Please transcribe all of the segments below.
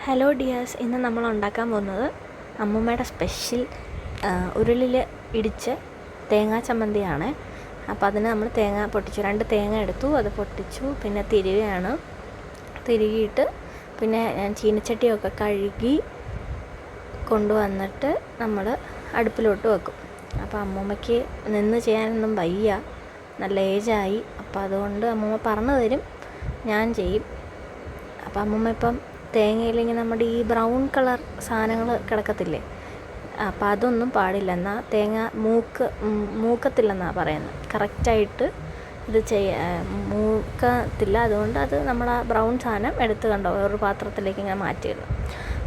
Hello dears, ഇന്ന് നമ്മൾ ഉണ്ടാക്കാൻ പോകുന്നത് അമ്മൂമ്മയുടെ സ്പെഷ്യൽ ഉരുളിൽ ഇടിച്ച തേങ്ങാ ചമ്മന്തിയാണ്. അപ്പോൾ അതിന് നമ്മൾ തേങ്ങ പൊട്ടിച്ചു, 2 തേങ്ങ എടുത്തു, അത് പൊട്ടിച്ചു. പിന്നെ തിരുകിയിട്ട് പിന്നെ ഞാൻ ചീനച്ചട്ടിയൊക്കെ കഴുകി കൊണ്ടുവന്നിട്ട് നമ്മൾ അടുപ്പിലോട്ട് വെക്കും. അപ്പോൾ അമ്മൂമ്മയ്ക്ക് നിന്ന് ചെയ്യാനൊന്നും വയ്യ, നല്ല ഏജായി. അപ്പോൾ അതുകൊണ്ട് അമ്മൂമ്മ പറഞ്ഞു തരും, ഞാൻ ചെയ്യും. അപ്പോൾ അമ്മൂമ്മ ഇപ്പം തേങ്ങയില്ലെങ്കിൽ നമ്മുടെ ഈ ബ്രൗൺ കളർ സാധനങ്ങൾ കിടക്കത്തില്ലേ, അപ്പോൾ അതൊന്നും പാടില്ല. എന്നാൽ തേങ്ങ മൂക്കത്തില്ലെന്നാണ് പറയുന്നത്. കറക്റ്റായിട്ട് ഇത് മൂക്കത്തില്ല. അതുകൊണ്ട് അത് നമ്മൾ ആ ബ്രൗൺ സാധനം എടുത്ത് കണ്ടോ വേറൊരു പാത്രത്തിലേക്ക് ഇങ്ങനെ മാറ്റിയിടും.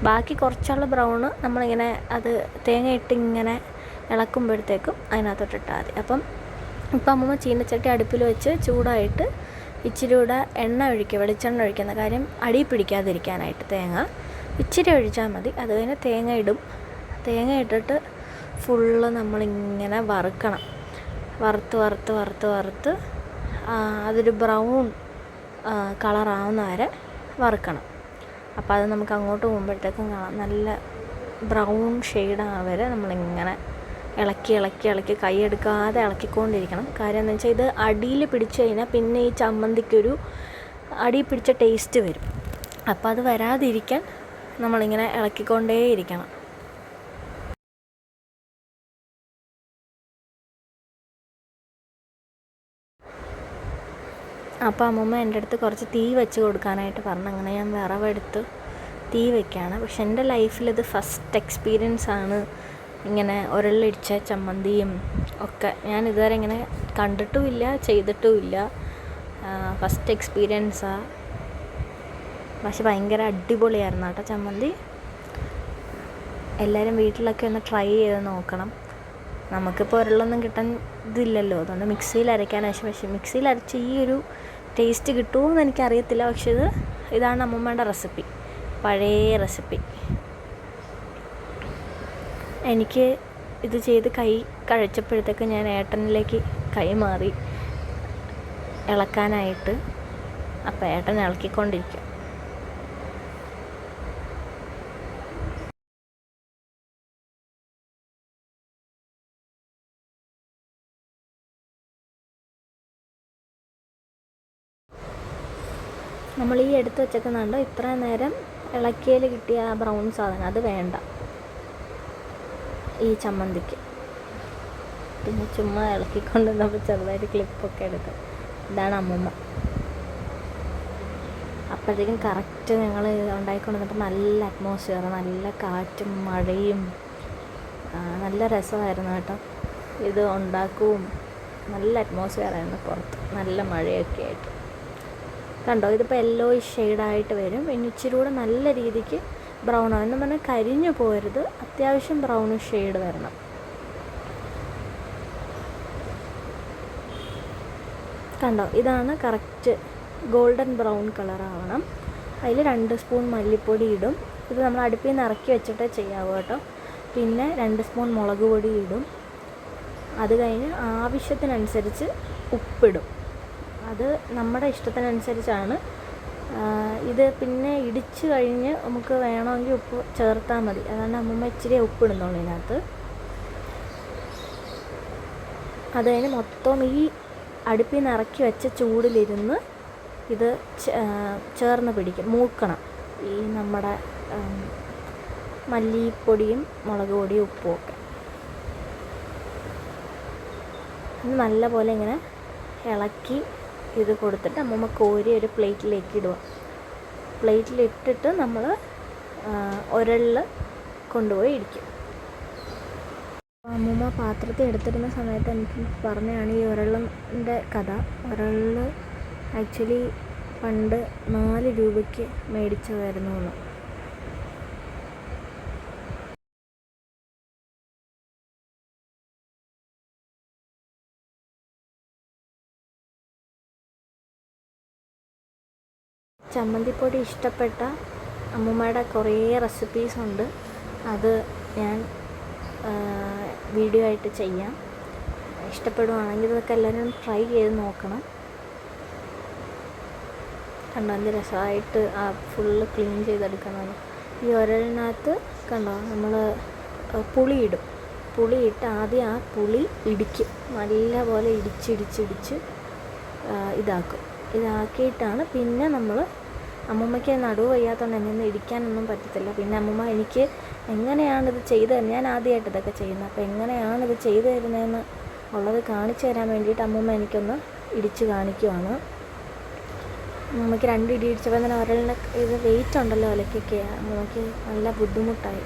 ബാക്കി കുറച്ചുള്ള ബ്രൗണ് നമ്മളിങ്ങനെ അത് തേങ്ങ ഇട്ടിങ്ങനെ ഇളക്കുമ്പോഴത്തേക്കും അതിനകത്തോട്ടിട്ടാൽ മതി. ഇപ്പം അമ്മൂമ്മ ചീനച്ചട്ടി അടുപ്പിൽ വെച്ച് ചൂടായിട്ട് ഇച്ചിരി കൂടെ വെളിച്ചെണ്ണ ഒഴിക്കുന്ന കാര്യം അടി പിടിക്കാതിരിക്കാനായിട്ട് തേങ്ങ ഇച്ചിരി ഒഴിച്ചാൽ മതി. അത് കഴിഞ്ഞ് തേങ്ങ ഇട്ടിട്ട് ഫുള്ള് നമ്മളിങ്ങനെ വറുക്കണം. വറുത്ത് അതൊരു ബ്രൗൺ കളറാവുന്ന വരെ വറുക്കണം. അപ്പോൾ അത് നമുക്ക് അങ്ങോട്ട് പോകുമ്പോഴത്തേക്കും കാണാം, നല്ല ബ്രൗൺ ഷെയ്ഡാവുന്ന വരെ നമ്മളിങ്ങനെ ഇളക്കി കൈ എടുക്കാതെ ഇളക്കിക്കൊണ്ടിരിക്കണം. കാര്യം എന്ന് വെച്ചാൽ ഇത് അടിയിൽ പിടിച്ചു കഴിഞ്ഞാൽ പിന്നെ ഈ ചമ്മന്തിക്കൊരു അടിയിൽ പിടിച്ച ടേസ്റ്റ് വരും. അപ്പോൾ അത് വരാതിരിക്കാൻ നമ്മളിങ്ങനെ ഇളക്കിക്കൊണ്ടേയിരിക്കണം. അപ്പോൾ അമ്മൂമ്മ എൻ്റെ അടുത്ത് കുറച്ച് തീ വെച്ച് കൊടുക്കാനായിട്ട് പറഞ്ഞു. അങ്ങനെ ഞാൻ വിറവെടുത്ത് തീ വയ്ക്കുകയാണ്. പക്ഷെ എൻ്റെ ലൈഫിലിത് ഫസ്റ്റ് എക്സ്പീരിയൻസ് ആണ്, ഇങ്ങനെ ഉരുളിടിച്ച ചമ്മന്തിയും ഒക്കെ. ഞാൻ ഇതുവരെ ഇങ്ങനെ കണ്ടിട്ടുമില്ല, ചെയ്തിട്ടുമില്ല. ഫസ്റ്റ് എക്സ്പീരിയൻസാണ്. പക്ഷെ ഭയങ്കര അടിപൊളിയായിരുന്നു കേട്ടോ ചമ്മന്തി. എല്ലാവരും വീട്ടിലൊക്കെ ഒന്ന് ട്രൈ ചെയ്ത് നോക്കണം. നമുക്കിപ്പോൾ ഉരുളൊന്നും കിട്ടാൻ ഇതില്ലല്ലോ, അതുകൊണ്ട് മിക്സിയിൽ അരയ്ക്കാൻ. പക്ഷേ മിക്സിയിൽ അരച്ച് ഈ ഒരു ടേസ്റ്റ് കിട്ടുമോ എന്ന് എനിക്കറിയത്തില്ല. പക്ഷേ ഇതാണ് അമ്മൂമ്മയുടെ റെസിപ്പി, പഴയ റെസിപ്പി. എനിക്ക് ഇത് ചെയ്ത് കൈ കഴിച്ചപ്പോഴത്തേക്ക് ഞാൻ ഏട്ടനിലേക്ക് കൈ മാറി ഇളക്കാനായിട്ട്. അപ്പോൾ ഏട്ടൻ ഇളക്കിക്കൊണ്ടിരിക്കും. നമ്മൾ ഈ എടുത്ത് വെച്ചേക്കുന്നുണ്ടോ, ഇത്ര നേരം ഇളക്കിയതിൽ കിട്ടിയ ആ ബ്രൗൺ സാധനം അത് വേണ്ട ഈ ചമ്മന്തിക്ക്. പിന്നെ ചുമ്മാ ഇളക്കിക്കൊണ്ട് നമ്മൾ ചെറുതായിട്ട് ക്ലിപ്പൊക്കെ എടുക്കും. ഇതാണ് അമ്മൂമ്മ. അപ്പോഴത്തേക്കും കറക്റ്റ് ഞങ്ങൾ ഉണ്ടാക്കിക്കൊണ്ട് വന്നപ്പോൾ നല്ല അറ്റ്മോസ്ഫിയർ, നല്ല കാറ്റും മഴയും, നല്ല രസമായിരുന്നു കേട്ടോ. ഇത് ഉണ്ടാക്കും, നല്ല അറ്റ്മോസ്ഫിയർ ആയിരുന്നു പുറത്ത്, നല്ല മഴയൊക്കെ ആയിട്ട്. കണ്ടോ, ഇതിപ്പോൾ യെല്ലോയിഷ് ഷെയ്ഡായിട്ട് വരും. പിന്നെ ഇച്ചിരി കൂടെ നല്ല രീതിക്ക് ബ്രൗൺ ആണ് എന്ന് പറഞ്ഞാൽ കരിഞ്ഞു പോകരുത്, അത്യാവശ്യം ബ്രൗണിഷ് ഷെയ്ഡ് വരണം. കണ്ടോ, ഇതാണ് കറക്റ്റ് ഗോൾഡൻ ബ്രൗൺ കളറാവണം. അതിൽ 2 സ്പൂൺ മല്ലിപ്പൊടി ഇടും. ഇത് നമ്മൾ അടുപ്പിൽ നിന്ന് ഇറക്കി വെച്ചിട്ടേ ചെയ്യാവൂ കേട്ടോ. പിന്നെ 2 സ്പൂൺ മുളക് പൊടി ഇടും. അത് കഴിഞ്ഞ് ആവശ്യത്തിനനുസരിച്ച് ഉപ്പിടും. അത് നമ്മുടെ ഇഷ്ടത്തിനനുസരിച്ചാണ്. ഇത് പിന്നെ ഇടിച്ച് കഴിഞ്ഞ് നമുക്ക് വേണമെങ്കിൽ ഉപ്പ് ചേർത്താൽ മതി. അതുകൊണ്ട് അമ്മൂമ്മ ഇച്ചിരി ഉപ്പിടുന്നുള്ളൂ ഇതിനകത്ത്. അത് കഴിഞ്ഞ് മൊത്തം ഈ അടുപ്പിൽ നിന്ന് ഇറക്കി വെച്ച ചൂടിലിരുന്ന് ഇത് ചേർന്ന് പിടിക്കും, മൂക്കണം. ഈ നമ്മുടെ മല്ലിപ്പൊടിയും മുളക് പൊടിയും ഉപ്പും ഒക്കെ നല്ല പോലെ ഇങ്ങനെ ഇളക്കി ഇത് കൊടുത്തിട്ട് അമ്മൂമ്മ കോരി ഒരു പ്ലേറ്റിലേക്ക് ഇടുക. പ്ലേറ്റിലിട്ടിട്ട് നമ്മൾ ഉരുളിൽ കൊണ്ടുപോയി ഇടിക്കും. അമ്മൂമ്മ പാത്രത്തിൽ എടുത്തിരുന്ന സമയത്ത് എനിക്ക് പറഞ്ഞതാണ് ഈ ഉരുളിൻ്റെ കഥ. ഉരുളിൽ ആക്ച്വലി പണ്ട് 4 രൂപയ്ക്ക് മേടിച്ചതായിരുന്നു എന്ന്. ചമ്മന്തിപ്പൊടി ഇഷ്ടപ്പെട്ട അമ്മൂമ്മയുടെ കുറേ റെസിപ്പീസ് ഉണ്ട്. അത് ഞാൻ വീഡിയോ ആയിട്ട് ചെയ്യാം. ഇഷ്ടപ്പെടുവാണെങ്കിൽ ഇതൊക്കെ എല്ലാവരും ട്രൈ ചെയ്ത് നോക്കണം. കണ്ടോ എന്ത് രസമായിട്ട് ആ ഫുള്ള് ക്ലീൻ ചെയ്തെടുക്കുന്നത്. ഈ ഉരലിനകത്ത് കണ്ടോ നമ്മൾ പുളിയിടും. പുളിയിട്ട് ആദ്യം ആ പുളി ഇടിക്കും, നല്ലപോലെ ഇടിച്ചിടിച്ചിടിച്ച് ഇതാക്കും. ഇതാക്കിയിട്ടാണ് പിന്നെ നമ്മൾ, അമ്മൂമ്മയ്ക്ക് നടുവ് വയ്യാത്തതുകൊണ്ട് എന്നെ ഒന്നും ഇടിക്കാനൊന്നും പറ്റത്തില്ല. പിന്നെ അമ്മൂമ്മ എനിക്ക് എങ്ങനെയാണിത് ചെയ്ത് തരുന്നത്, ഞാൻ ആദ്യമായിട്ട് ഇതൊക്കെ ചെയ്യുന്നത്, അപ്പോൾ എങ്ങനെയാണിത് ചെയ്ത് തരുന്നതെന്ന് ഉള്ളത് കാണിച്ചു തരാൻ വേണ്ടിയിട്ട് അമ്മൂമ്മ എനിക്കൊന്ന് ഇടിച്ച് കാണിക്കുവാണ്. അമ്മൂമ്മയ്ക്ക് 2 ഇടി ഇടിച്ചപ്പോൾ തന്നെ ഒരാളിനെ ഇത് വെയിറ്റ് ഉണ്ടല്ലോ ഒലക്കൊക്കെ, അമ്മൂമ്മയ്ക്ക് നല്ല ബുദ്ധിമുട്ടായി.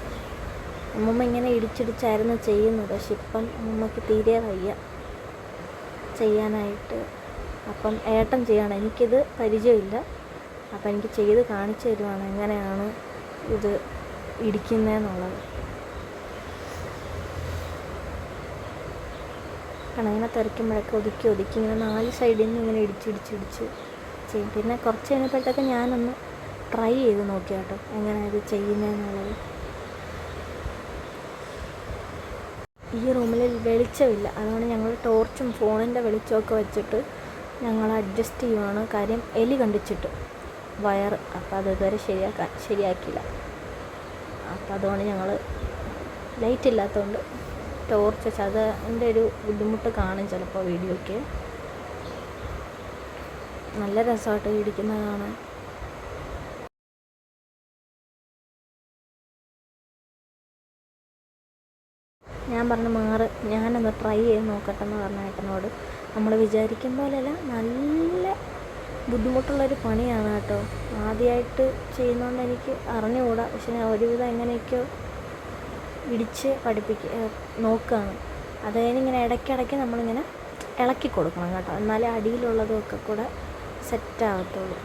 അമ്മൂമ്മ ഇങ്ങനെ ഇടിച്ചിടിച്ചായിരുന്നു ചെയ്യുന്നത്, പക്ഷെ ഇപ്പം അമ്മൂമ്മയ്ക്ക് തീരെ വയ്യ ചെയ്യാനായിട്ട്. അപ്പം ഏട്ടൻ ചെയ്യണം, എനിക്കിത് പരിചയമില്ല. അപ്പം എനിക്ക് ചെയ്ത് കാണിച്ചു തരുവാണ് എങ്ങനെയാണ് ഇത് ഇടിക്കുന്നതെന്നുള്ളത്. കാരണം ഇങ്ങനെ തെറിക്കുമ്പോഴൊക്കെ ഒതുക്കി ഇങ്ങനെ 4 സൈഡിൽ നിന്ന് ഇങ്ങനെ ഇടിച്ചിടിച്ചിടിച്ച് ചെയ്യും. പിന്നെ കുറച്ച് കഴിഞ്ഞപ്പോഴത്തേക്ക് ഞാനൊന്ന് ട്രൈ ചെയ്ത് നോക്കി കേട്ടോ എങ്ങനെയാണ് ഇത് ചെയ്യുന്നതെന്നുള്ളത്. ഈ റൂമിൽ വെളിച്ചമില്ല, അതുകൊണ്ട് ഞങ്ങൾ ടോർച്ചും ഫോണിൻ്റെ വെളിച്ചമൊക്കെ വെച്ചിട്ട് ഞങ്ങൾ അഡ്ജസ്റ്റ് ചെയ്യുവാണ്. കാര്യം എലി കണ്ടിച്ചിട്ട് വയർ, അപ്പോൾ അത് ഇതുവരെ ശരിയാക്കിയില്ല. അപ്പോൾ അതുകൊണ്ട് ഞങ്ങൾ ലൈറ്റ് ഇല്ലാത്തതുകൊണ്ട് ടോർച്ച് വെച്ച്, അതിൻ്റെ ഒരു ബുദ്ധിമുട്ട് കാണും ചിലപ്പോൾ വീഡിയോയ്ക്ക്. നല്ല രസമായിട്ട് ഇടിക്കുന്നത് കാണാൻ. ഞാൻ പറഞ്ഞു ഞാനൊന്ന് ട്രൈ ചെയ്ത് നോക്കട്ടെ എന്ന് പറഞ്ഞ ഏട്ടനോട്. നമ്മൾ വിചാരിക്കും പോലെയല്ല, നല്ല ബുദ്ധിമുട്ടുള്ളൊരു പണിയാണ് കേട്ടോ. ആദ്യമായിട്ട് ചെയ്യുന്നതുകൊണ്ട് എനിക്ക് അറിഞ്ഞുകൂടാ, പക്ഷെ ഞാൻ ഒരുവിധം എങ്ങനെയൊക്കെയോ ഇടിച്ച് നോക്കുകയാണ്. അത് കഴിഞ്ഞിങ്ങനെ ഇടയ്ക്കിടയ്ക്ക് നമ്മളിങ്ങനെ ഇളക്കി കൊടുക്കണം കേട്ടോ, എന്നാലേ അടിയിലുള്ളതൊക്കെ കൂടെ സെറ്റാകത്തുള്ളൂ.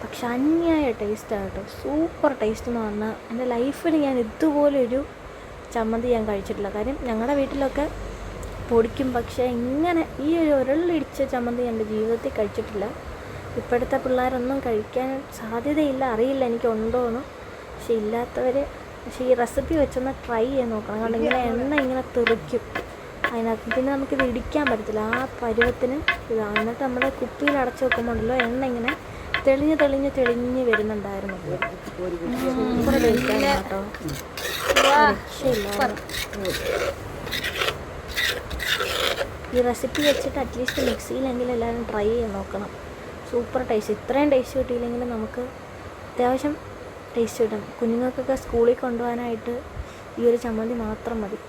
പക്ഷെ അന്യായ ടേസ്റ്റാണ് കേട്ടോ, സൂപ്പർ ടേസ്റ്റ് എന്ന് പറഞ്ഞാൽ എൻ്റെ ലൈഫിൽ ഞാൻ ഇതുപോലൊരു ചമ്മന്തി ഞാൻ കഴിച്ചിട്ടില്ല. കാര്യം ഞങ്ങളുടെ വീട്ടിലൊക്കെ പൊടിക്കും, പക്ഷേ ഇങ്ങനെ ഈ ഒരു ഉരുളിടിച്ച ചമ്മന്തി എൻ്റെ ജീവിതത്തിൽ കഴിച്ചിട്ടില്ല. ഇപ്പോഴത്തെ പിള്ളേരൊന്നും കഴിക്കാൻ സാധ്യതയില്ല, അറിയില്ല എനിക്കുണ്ടോയെന്ന്. പക്ഷെ ഇല്ലാത്തവർ പക്ഷേ ഈ റെസിപ്പി വെച്ചൊന്ന് ട്രൈ ചെയ്ത് നോക്കണം. കാരണം ഇങ്ങനെ എണ്ണ ഇങ്ങനെ തെറിക്കും അതിനകത്ത്, പിന്നെ നമുക്കിത് ഇടിക്കാൻ പറ്റത്തില്ല, ആ പരുവത്തിന് ഇതാണ്. എന്നിട്ട് നമ്മൾ കുപ്പിയിൽ അടച്ചു വെക്കുമ്പോഴല്ലോ എണ്ണ ഇങ്ങനെ തെളിഞ്ഞ് വരുന്നുണ്ടായിരുന്നു. സൂപ്പർ ടേസ്റ്റാണ് കേട്ടോ, രക്ഷയില്ല. ഈ റെസിപ്പി വെച്ചിട്ട് അറ്റ്ലീസ്റ്റ് മിക്സിയിലെങ്കിലും എല്ലാവരും ട്രൈ ചെയ്ത് നോക്കണം. Super taste. ഇത്രയും ടേസ്റ്റ് കിട്ടിയില്ലെങ്കിലും നമുക്ക് അത്യാവശ്യം ടേസ്റ്റ് കിട്ടും. കുഞ്ഞുങ്ങൾക്കൊക്കെ സ്കൂളിൽ കൊണ്ടുപോകാനായിട്ട് ഈ ഒരു ചമ്മന്തി മാത്രം മതി.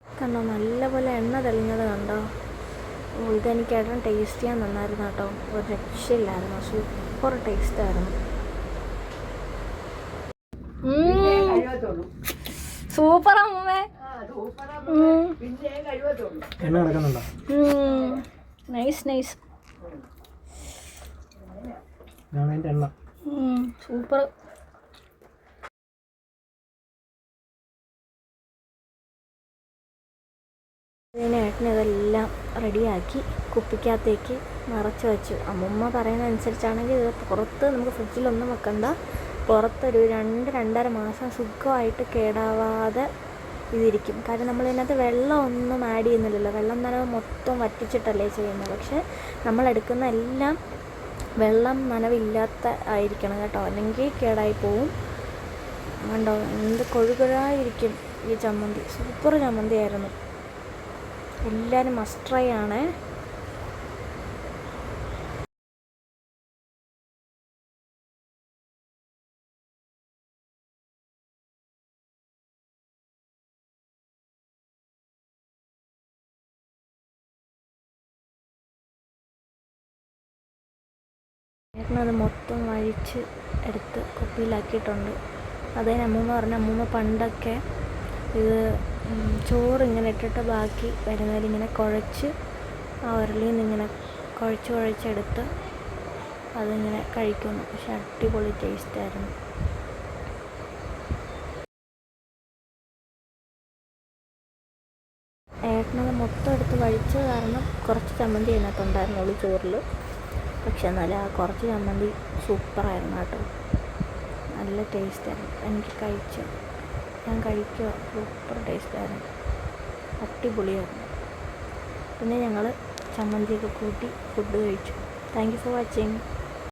കണ്ടോ നല്ലപോലെ എണ്ണ തെളിഞ്ഞത് കണ്ടോ. ഇതെനിക്ക് ഏട്ടൻ ടേസ്റ്റ് ചെയ്യാൻ നന്നായിരുന്നു കേട്ടോ, ഒരു രക്ഷയില്ലായിരുന്നു, സൂപ്പർ ടേസ്റ്റായിരുന്നു. സൂപ്പർ അമ്മേ, നൈസ് സൂപ്പർ. ഇതിന് ഏട്ടൻ ഇതെല്ലാം റെഡിയാക്കി കുപ്പിക്കകത്തേക്ക് നിറച്ച് വെച്ചു. അമ്മൂമ്മ പറയുന്ന അനുസരിച്ചാണെങ്കിൽ ഇത് പുറത്ത് നമുക്ക് ഫ്രിഡ്ജിലൊന്നും വെക്കണ്ട, പുറത്തൊരു 2-2.5 മാസം സുഖമായിട്ട് കേടാവാതെ ഇതിരിക്കും. കാരണം നമ്മളിതിനകത്ത് വെള്ളമൊന്നും ആഡ് ചെയ്യുന്നില്ലല്ലോ, വെള്ളം നനവ് മൊത്തം വറ്റിച്ചിട്ടല്ലേ ചെയ്യുന്നത്. പക്ഷേ നമ്മളെടുക്കുന്ന എല്ലാം വെള്ളം നനവില്ലാത്ത ആയിരിക്കണം കേട്ടോ, അല്ലെങ്കിൽ കേടായി പോവും. കണ്ടോ എന്ത് കൊഴുകൊഴായിരിക്കും ഈ ചമ്മന്തി, സൂപ്പർ ചമ്മന്തിയായിരുന്നു. എല്ലാവരും മസ്റ്റ് ട്രൈ ആണേ. ഏട്ടനത് മൊത്തം വഴിച്ച് എടുത്ത് കുപ്പിയിലാക്കിയിട്ടുണ്ട്. അതേന് അമ്മൂമ്മ പറഞ്ഞ, അമ്മൂമ്മ പണ്ടൊക്കെ ഇത് ചോറിങ്ങനെ ഇട്ടിട്ട് ബാക്കി വരുന്നതിലിങ്ങനെ കുഴച്ച് ആ ഉരുളിയിൽ നിന്ന് ഇങ്ങനെ കുഴച്ചെടുത്ത് അതിങ്ങനെ കഴിക്കുന്നു. പക്ഷെ അടിപൊളി ടേസ്റ്റായിരുന്നു. ഏട്ടനത് മൊത്തം എടുത്ത് കഴിച്ചത് കാരണം കുറച്ച് ചമ്മന്തി അതിനകത്തുണ്ടായിരുന്നുള്ളൂ ചോറിൽ. പക്ഷെ എന്നാലും ആ കുറച്ച് ചമ്മന്തി സൂപ്പറായിരുന്നു കേട്ടോ, നല്ല ടേസ്റ്റായിരുന്നു. ഞാൻ കഴിക്കുക, സൂപ്പർ ടേസ്റ്റായിരുന്നു, അടിപൊളിയായിരുന്നു. പിന്നെ ഞങ്ങൾ ചമ്മന്തിയൊക്കെ കൂട്ടി ഫുഡ് കഴിച്ചു. Thank you for watching.